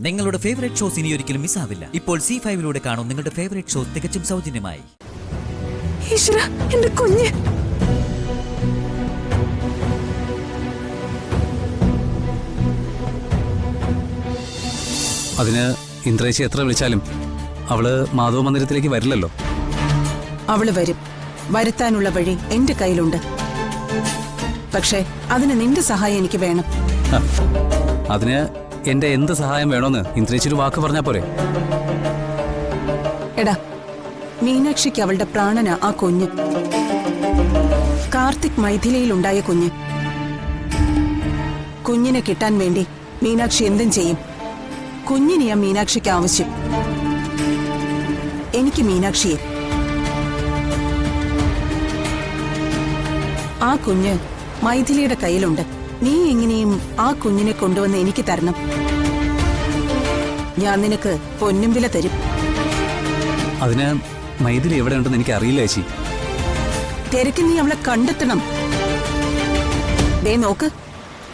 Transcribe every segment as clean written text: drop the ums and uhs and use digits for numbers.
നിങ്ങളുടെ favourite shows ഇനി ഒരിക്കലും മിസ്സാവില്ല. ഇപ്പോൾ C5 കാണും നിങ്ങളുടെ ഫേവറേറ്റ് ഷോസ് തികച്ചും സൗജന്യമായി. ഈശ്വര, എന്റെ കുഞ്ഞ്. അതിന് ഇന്ദ്രേശി എത്ര വിളിച്ചാലും അവള് മാധവ മന്ദിരത്തിലേക്ക് വരില്ലല്ലോ. അവള് വരും. വരുത്താനുള്ള വഴി എന്റെ കയ്യിലുണ്ട്. പക്ഷേ അതിന് നിന്റെ സഹായം എനിക്ക് വേണം. അതിന് എന്റെ എന്ത് സഹായം വേണോന്ന് ഇന്ദ്രേശി ഒരു വാക്ക് പറഞ്ഞാ പോരെ? എടാ, മീനാക്ഷിക്ക് അവളുടെ പ്രാണന ആ കുഞ്ഞ്. കാർത്തിക് മൈഥിലിയിലുണ്ടായ കുഞ്ഞ്. കുഞ്ഞിനെ കിട്ടാൻ വേണ്ടി മീനാക്ഷി എന്തും ചെയ്യും. കുഞ്ഞിനെയാ മീനാക്ഷിക്ക് ആവശ്യം. എനിക്ക് മീനാക്ഷിയെ. ആ കുഞ്ഞ് മൈഥിലിയുടെ കയ്യിലുണ്ട്. നീ എങ്ങനെയും ആ കുഞ്ഞിനെ കൊണ്ടുവന്ന് എനിക്ക് തരണം. ഞാൻ നിനക്ക് പൊന്നും വില തരും. അതിന് മൈഥിലി എവിടെ ഉണ്ടെന്ന് എനിക്ക് അറിയില്ല ചേച്ചി. തിരക്ക് നീ അവളെ കണ്ടെത്തണം. ദേ നോക്ക്,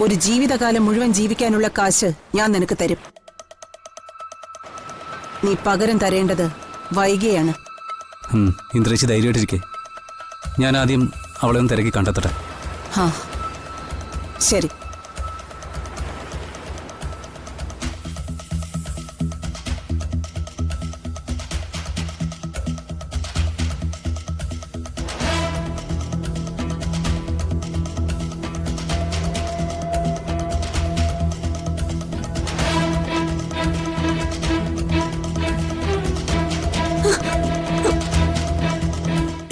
ഒരു ജീവിതകാലം മുഴുവൻ ജീവിക്കാനുള്ള കാശ് ഞാൻ നിനക്ക് തരും. നീ പകരം തരേണ്ടത് വൈകിയാണ്. ഇന്ദ്രേശി ധൈര്യമായിട്ടിരിക്കെ. ഞാൻ ആദ്യം അവളെ ഒന്ന് തിരക്കി കണ്ടെത്തട്ടെ. ഹാ, ശരി.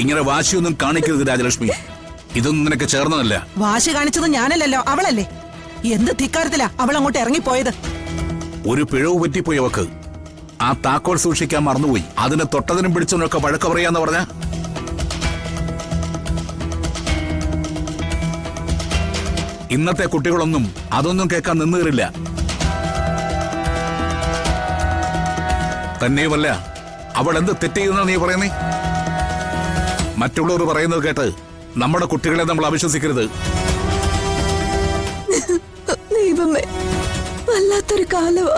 ഇങ്ങനെ വാശിയൊന്നും കാണിക്കരുത് രാജലക്ഷ്മി. ഇതൊന്നും നിനക്ക് ചേർന്നതല്ല. വാശി കാണിച്ചത് ഞാനല്ലല്ലോ, അവളല്ലേ. എന്ത് ധിക്കാരത്തിലാ അവൾ അങ്ങോട്ട് ഇറങ്ങിപ്പോയത്? ഒരു പിഴവ് പറ്റിപ്പോയി അവക്ക്. ആ താക്കോൽ സൂക്ഷിക്കാൻ മറന്നുപോയി. അതിനെ തൊട്ടതിനും പിടിച്ചതിനൊക്കെ വഴക്ക് പറയാന്ന് പറഞ്ഞ ഇന്നത്തെ കുട്ടികളൊന്നും അതൊന്നും കേൾക്കാൻ നിന്നുകയറില്ല. തന്നെയുമല്ല, അവൾ എന്ത് തെറ്റെയ്യുന്ന നീ പറയുന്നേ? മറ്റുള്ളവർ പറയുന്നത് കേട്ട് നമ്മുടെ കുട്ടികളെ നമ്മൾ അവിശ്വസിക്കരുത്. ദൈവമേ, വല്ലാത്തൊരു കാലവാ.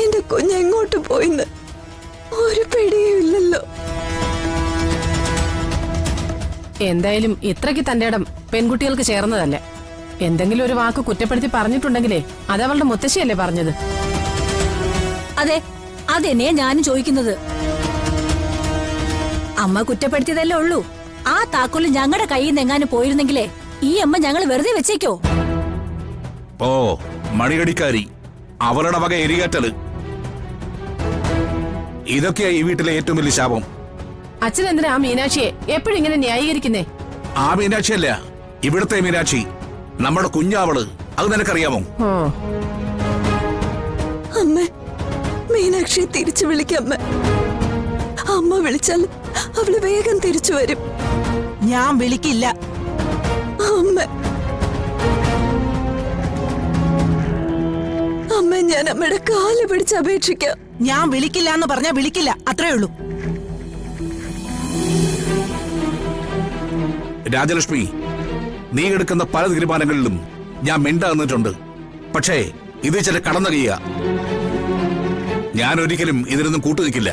എന്റെ കുഞ്ഞെങ്ങോട്ട് പോയിന്ന് ഒരു പിടിയും ഇല്ലല്ലോ. എന്തായാലും ഇത്രയ്ക്ക് തന്റെ ഇടം പെൺകുട്ടികൾക്ക് ചേർന്നതല്ല. എന്തെങ്കിലും ഒരു വാക്ക് കുറ്റപ്പെടുത്തി പറഞ്ഞിട്ടുണ്ടെങ്കിലേ അത് അവളുടെ മുത്തശ്ശിയല്ലേ പറഞ്ഞത്? അതെ, അതെന്നെയാ ഞാനും ചോദിക്കുന്നത്. അമ്മ കുറ്റപ്പെടുത്തിയതല്ലേ ഉള്ളൂ. ആ താക്കോല് ഞങ്ങളുടെ കയ്യിൽ നിന്ന് എങ്ങാനും പോയിരുന്നെങ്കിലേ ഈ അമ്മ ഞങ്ങൾ വെറുതെ വെച്ചേക്കോ? ഓ, മണികടിക്കാരി, അവരുടെ വക എരികാറ്റല്. ഇതൊക്കെയാ ഈ വീട്ടിലെ ഏറ്റവും വലിയ ശാപം. അച്ഛൻ എന്തിനാ ആ മീനാക്ഷിയെ എപ്പോഴും ഇങ്ങനെ ന്യായീകരിക്കുന്നേ? ആ മീനാക്ഷിയല്ല, ഇവിടുത്തെ മീനാക്ഷി. നമ്മുടെ കുഞ്ഞാവള്. അത് നിനക്കറിയാമോ? അമ്മ, മീനാക്ഷിയെ തിരിച്ചു വിളിക്കമ്മ. അമ്മ വിളിച്ചാൽ അവള് വേഗം തിരിച്ചു വരും. ഞാൻ വിളിക്കില്ല. അമ്മ, അമ്മ, ഞാൻ അമ്മയുടെ കാല് പിടിച്ച് അപേക്ഷിക്കാം. ഞാൻ വിളിക്കില്ല എന്ന് പറഞ്ഞാ വിളിക്കില്ല, അത്രേ ഉള്ളൂ. രാജലക്ഷ്മി, നീ എടുക്കുന്ന പല തീരുമാനങ്ങളിലും ഞാൻ മിണ്ട നിന്നിട്ടുണ്ട്. പക്ഷേ ഇത് ചില കടന്നു കഴിയുക. ഞാൻ ഒരിക്കലും ഇതിനൊന്നും കൂട്ടുനിൽക്കില്ല.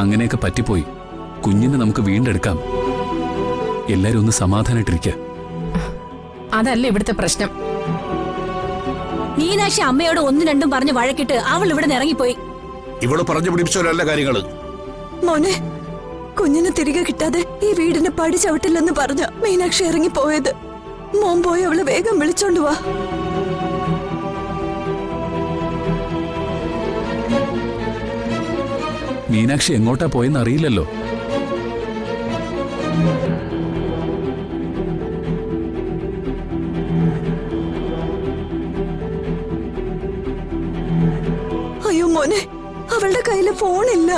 അങ്ങനെയൊക്കെ പറ്റിപ്പോയി. കുഞ്ഞിനെ നമുക്ക് വീണ്ടെടുക്കാം. എല്ലാരും ഒന്ന് സമാധാനായിട്ടിരിക്കുക. അതല്ല ഇവിടുത്തെ പ്രശ്നം. മീനാക്ഷി അമ്മയോട് ഒന്നും രണ്ടും പറഞ്ഞ് വഴക്കിട്ട് അവൾ ഇവിടെ നിന്ന് ഇറങ്ങിപ്പോയി. ഇവള് പറഞ്ഞു പിടിപ്പിച്ചവരല്ല കാര്യങ്ങള്. മോനെ, കുഞ്ഞിനെ തിരികെ കിട്ടാതെ ഈ വീടിന് പടി ചവിട്ടില്ലെന്ന് പറഞ്ഞ മീനാക്ഷി ഇറങ്ങിപ്പോയത്. മോൻ പോയി അവളെ വേഗം വിളിച്ചോണ്ട് വാ. മീനാക്ഷി എങ്ങോട്ടാ പോയെന്ന് അറിയില്ലല്ലോ. അയ്യോ മോനെ, അവളുടെ കയ്യില് ഫോണില്ല.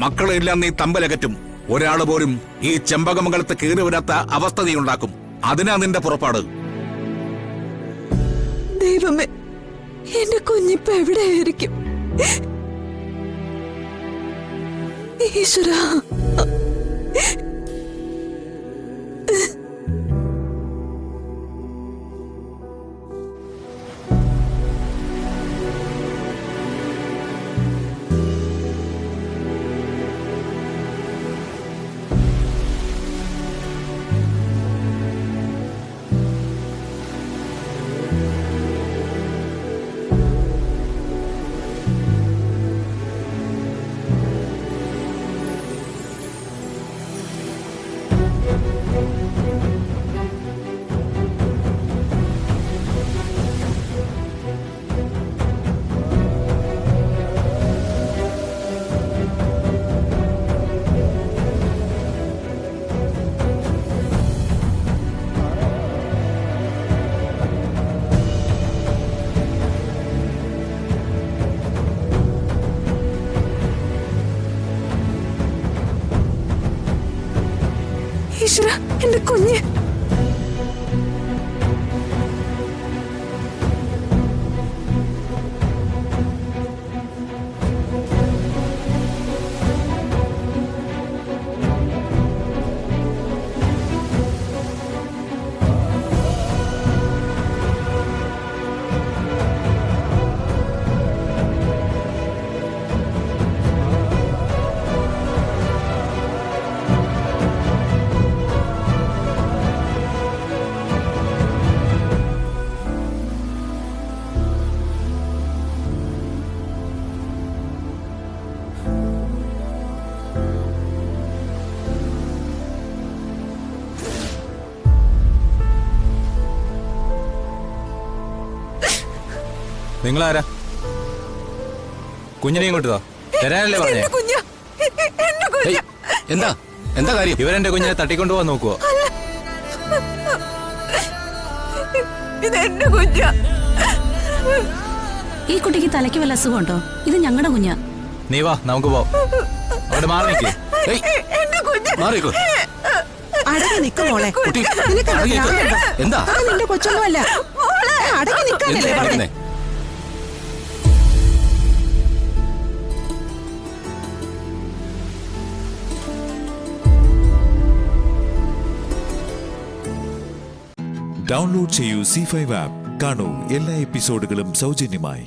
മക്കളെല്ലാം നീ തമ്പലകറ്റും. ഒരാള് പോലും ഈ ചെമ്പകമംഗലത്ത് കയറി വരാത്ത അവസ്ഥ നീ ഉണ്ടാക്കും. അതിനാ നിന്റെ പുറപ്പാട്. ദൈവമേ, എന്റെ കുഞ്ഞിപ്പ എവിടെയായിരിക്കും? ഈശ്വരാ, ഈശ്വരാ, എന്റെ കുഞ്ഞ്. നിങ്ങളാരാ? കുഞ്ഞിനെ ഇങ്ങോട്ട് തരാനല്ലേ പറഞ്ഞേ? എന്താ എന്താ കാര്യം? ഇവരെന്റെ കുഞ്ഞിനെ തട്ടിക്കൊണ്ടുപോകാൻ നോക്കുവോ? ഇതെന്റെ കുഞ്ഞ. ഈ കുട്ടിക്ക് തലയ്ക്ക് വല്ല അസുഖമുണ്ടോ? ഇത് ഞങ്ങളുടെ കുഞ്ഞാ. നീ വാ, നമുക്ക് പോവാം. അവിടെ മാറി നിൽക്കേ. മാറിക്കോ. അടങ്ങി നിക്ക് മോളെ. കുട്ടി, നിനക്ക് അടങ്ങി നിക്ക്. ഭ്രാന്തുണ്ടോ? എന്താ? അത് നിന്റെ കൊച്ചൊന്നുമല്ല. അടങ്ങി നിക്കാനല്ലേ എന്തിനാ പറഞ്ഞേ? പറയുന്നേ? ഡൗൺലോഡ് ചെയ്യൂ C5 ആപ്പ്. കാണൂ എല്ലാ എപ്പിസോഡുകളും സൗജന്യമായി.